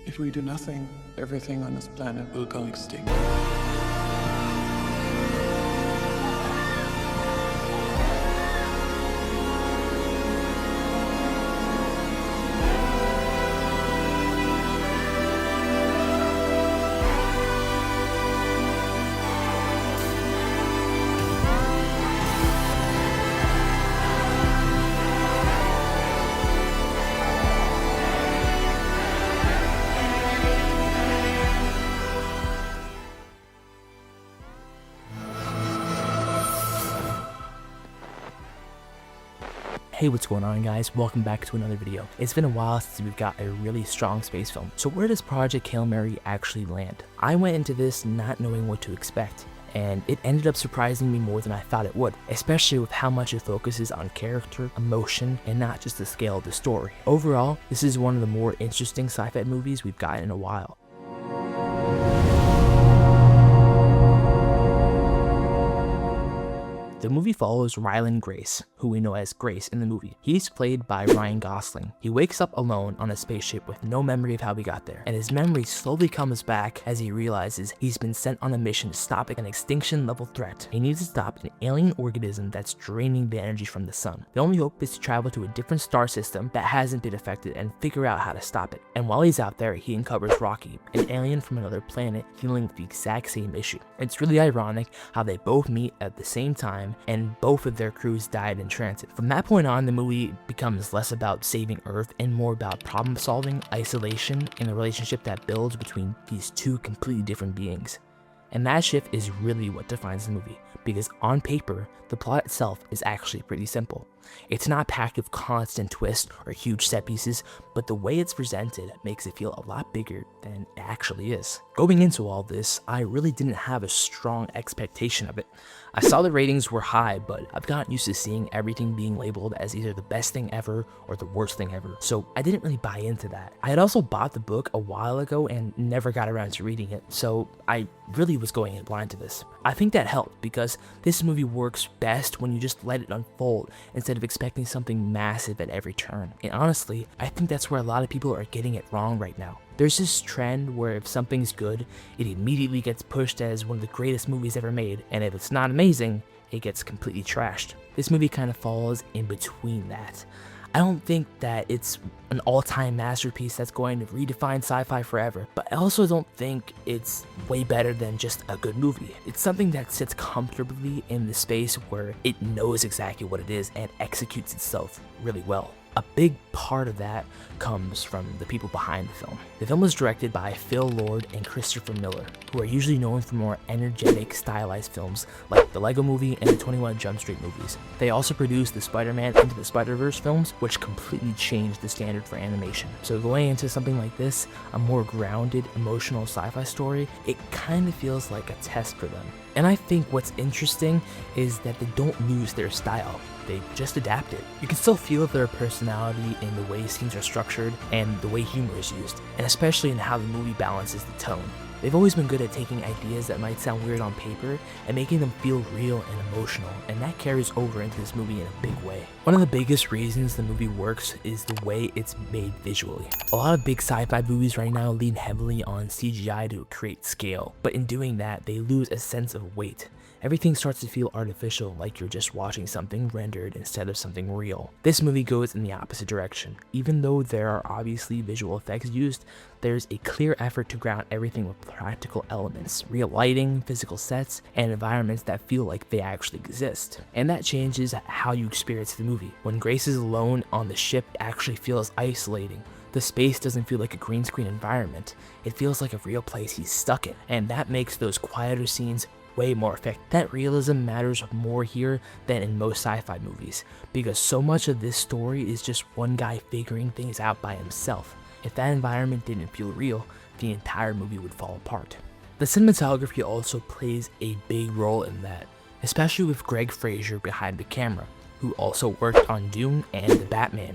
If we do nothing, everything on this planet will go extinct. Hey, what's going on guys? Welcome back to another video. It's been a while since we've got a really strong space film. So where does Project Hail Mary actually land? I went into this not knowing what to expect, and it ended up surprising me more than I thought it would, especially with how much it focuses on character, emotion, and not just the scale of the story. Overall, this is one of the more interesting sci-fi movies we've gotten in a while. The movie follows Ryland Grace, who we know as Grace in the movie. He's played by Ryan Gosling. He wakes up alone on a spaceship with no memory of how he got there, and his memory slowly comes back as he realizes he's been sent on a mission to stop an extinction-level threat. He needs to stop an alien organism that's draining the energy from the sun. The only hope is to travel to a different star system that hasn't been affected and figure out how to stop it. And while he's out there, he uncovers Rocky, an alien from another planet dealing with the exact same issue. It's really ironic how they both meet at the same time, and both of their crews died in transit. From that point on, the movie becomes less about saving Earth and more about problem solving, isolation, and the relationship that builds between these two completely different beings. And that shift is really what defines the movie, because on paper, the plot itself is actually pretty simple. It's not packed with constant twists or huge set pieces, but the way it's presented makes it feel a lot bigger than it actually is. Going into all this, I really didn't have a strong expectation of it. I saw the ratings were high, but I've gotten used to seeing everything being labeled as either the best thing ever or the worst thing ever, so I didn't really buy into that. I had also bought the book a while ago and never got around to reading it, so I really was going in blind to this. I think that helped because this movie works best when you just let it unfold instead of expecting something massive at every turn. And honestly, I think that's where a lot of people are getting it wrong right now. There's this trend where if something's good, it immediately gets pushed as one of the greatest movies ever made, and if it's not amazing, it gets completely trashed. This movie kind of falls in between that. I don't think that it's an all-time masterpiece that's going to redefine sci-fi forever, but I also don't think it's way better than just a good movie. It's something that sits comfortably in the space where it knows exactly what it is and executes itself really well. A big part of that comes from the people behind the film. The film was directed by Phil Lord and Christopher Miller, who are usually known for more energetic, stylized films like the Lego Movie and the 21 Jump Street movies. They also produced the Spider-Man Into the Spider-Verse films, which completely changed the standard for animation. So going into something like this, a more grounded, emotional sci-fi story, it kind of feels like a test for them. And I think what's interesting is that they don't lose their style. They just adapt it. You can still feel their personality in the way scenes are structured and the way humor is used, and especially in how the movie balances the tone. They've always been good at taking ideas that might sound weird on paper and making them feel real and emotional, and that carries over into this movie in a big way. One of the biggest reasons the movie works is the way it's made visually. A lot of big sci-fi movies right now lean heavily on CGI to create scale, but in doing that, they lose a sense of weight. Everything starts to feel artificial, like you're just watching something rendered instead of something real. This movie goes in the opposite direction. Even though there are obviously visual effects used, there's a clear effort to ground everything with practical elements, real lighting, physical sets, and environments that feel like they actually exist. And that changes how you experience the movie. When Grace is alone on the ship, it actually feels isolating. The space doesn't feel like a green screen environment. It feels like a real place he's stuck in, and that makes those quieter scenes way more effective. That realism matters more here than in most sci-fi movies, because so much of this story is just one guy figuring things out by himself. If that environment didn't feel real, the entire movie would fall apart. The cinematography also plays a big role in that, especially with Greg Fraser behind the camera, who also worked on Dune and The Batman.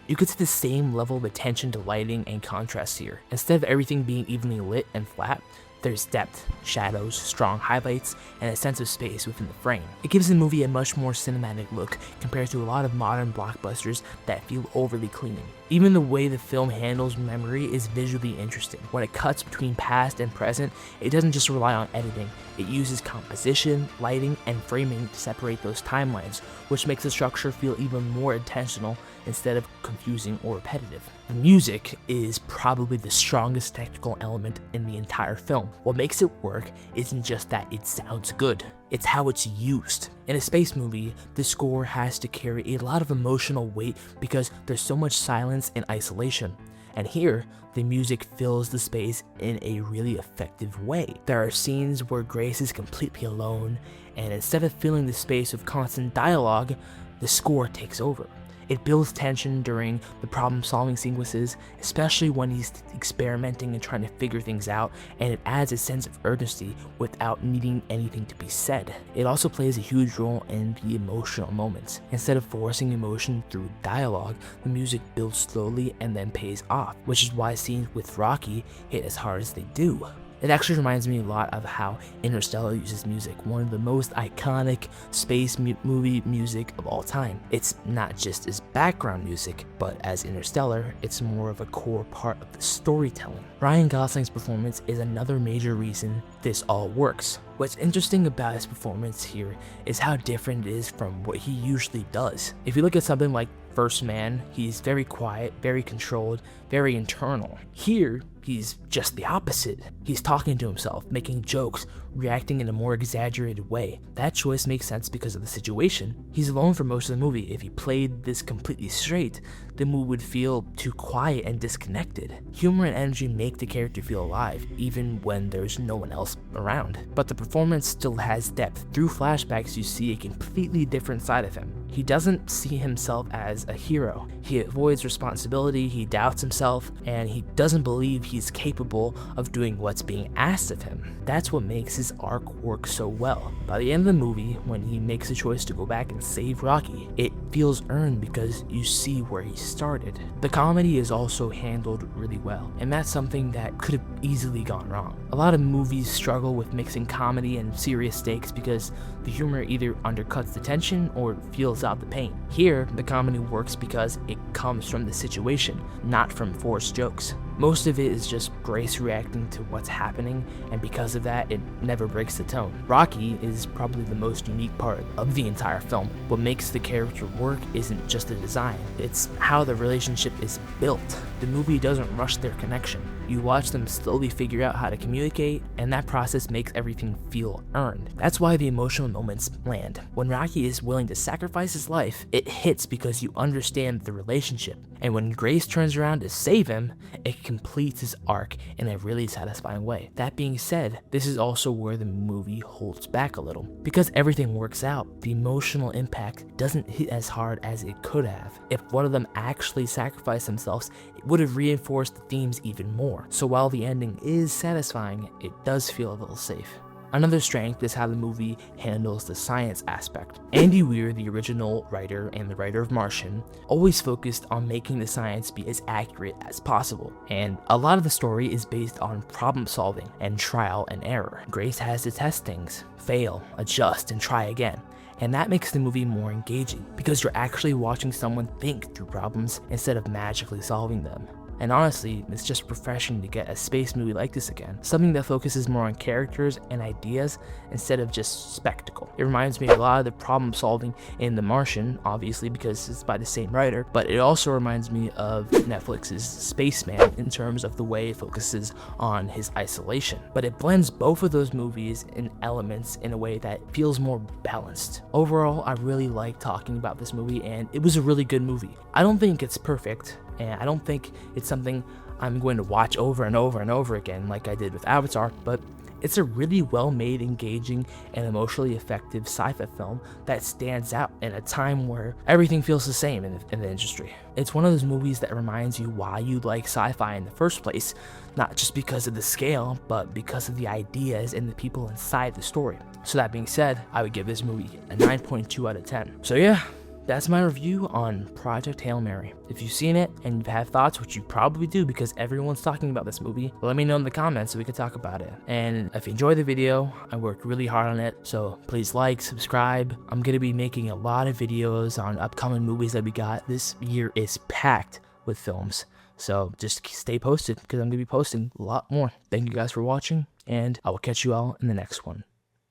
You could see the same level of attention to lighting and contrast here. Instead of everything being evenly lit and flat, there's depth, shadows, strong highlights, and a sense of space within the frame. It gives the movie a much more cinematic look compared to a lot of modern blockbusters that feel overly clean. Even the way the film handles memory is visually interesting. When it cuts between past and present, it doesn't just rely on editing. It uses composition, lighting, and framing to separate those timelines, which makes the structure feel even more intentional instead of confusing or repetitive. The music is probably the strongest technical element in the entire film. What makes it work isn't just that it sounds good, it's how it's used. In a space movie, the score has to carry a lot of emotional weight because there's so much silence and isolation. And here, the music fills the space in a really effective way. There are scenes where Grace is completely alone, and instead of filling the space with constant dialogue, the score takes over. It builds tension during the problem-solving sequences, especially when he's experimenting and trying to figure things out, and it adds a sense of urgency without needing anything to be said. It also plays a huge role in the emotional moments. Instead of forcing emotion through dialogue, the music builds slowly and then pays off, which is why scenes with Rocky hit as hard as they do. It actually reminds me a lot of how Interstellar uses music, one of the most iconic space movie music of all time. It's not just as background music, but as Interstellar, it's more of a core part of the storytelling. Ryan Gosling's performance is another major reason this all works. What's interesting about his performance here is how different it is from what he usually does. If you look at something like First Man, he's very quiet, very controlled, very internal. Here, he's just the opposite. He's talking to himself, making jokes, reacting in a more exaggerated way. That choice makes sense because of the situation. He's alone for most of the movie. If he played this completely straight, the movie would feel too quiet and disconnected. Humor and energy make the character feel alive, even when there's no one else around. But the performance still has depth. Through flashbacks, you see a completely different side of him. He doesn't see himself as a hero. He avoids responsibility, he doubts himself, and he doesn't believe he's capable of doing what's being asked of him. That's what makes his arc work so well. By the end of the movie, when he makes a choice to go back and save Rocky, it feels earned because you see where he started. The comedy is also handled really well, and that's something that could have easily gone wrong. A lot of movies struggle with mixing comedy and serious stakes because the humor either undercuts the tension or feels out the pain. Here, the comedy works because it comes from the situation, not from forced jokes. Most of it is just Grace reacting to what's happening, and because of that, it never breaks the tone. Rocky is probably the most unique part of the entire film. What makes the character work isn't just the design, it's how the relationship is built. The movie doesn't rush their connection. You watch them slowly figure out how to communicate, and that process makes everything feel earned. That's why the emotional moments land. When Rocky is willing to sacrifice his life, it hits because you understand the relationship. And when Grace turns around to save him, it completes his arc in a really satisfying way. That being said, this is also where the movie holds back a little. Because everything works out, the emotional impact doesn't hit as hard as it could have. If one of them actually sacrificed themselves, it would have reinforced the themes even more. So while the ending is satisfying, it does feel a little safe. Another strength is how the movie handles the science aspect. Andy Weir, the original writer and the writer of Martian, always focused on making the science be as accurate as possible. And a lot of the story is based on problem solving and trial and error. Grace has to test things, fail, adjust, and try again. And that makes the movie more engaging because you're actually watching someone think through problems instead of magically solving them. And honestly, it's just refreshing to get a space movie like this again, something that focuses more on characters and ideas instead of just spectacle. It reminds me a lot of the problem solving in The Martian, obviously because it's by the same writer, but it also reminds me of Netflix's Spaceman in terms of the way it focuses on his isolation. But it blends both of those movies and elements in a way that feels more balanced. Overall, I really like talking about this movie, and it was a really good movie. I don't think it's perfect, and I don't think it's something I'm going to watch over and over and over again like I did with Avatar, but it's a really well-made, engaging, and emotionally effective sci-fi film that stands out in a time where everything feels the same in the industry. It's one of those movies that reminds you why you like sci-fi in the first place, not just because of the scale, but because of the ideas and the people inside the story. So that being said, I would give this movie a 9.2 out of 10. So yeah, that's my review on Project Hail Mary. If you've seen it and you have thoughts, which you probably do because everyone's talking about this movie, let me know in the comments so we can talk about it. And if you enjoyed the video, I worked really hard on it, so please like, subscribe. I'm going to be making a lot of videos on upcoming movies that we got. This year is packed with films. So just stay posted, because I'm going to be posting a lot more. Thank you guys for watching, and I will catch you all in the next one.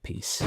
Peace.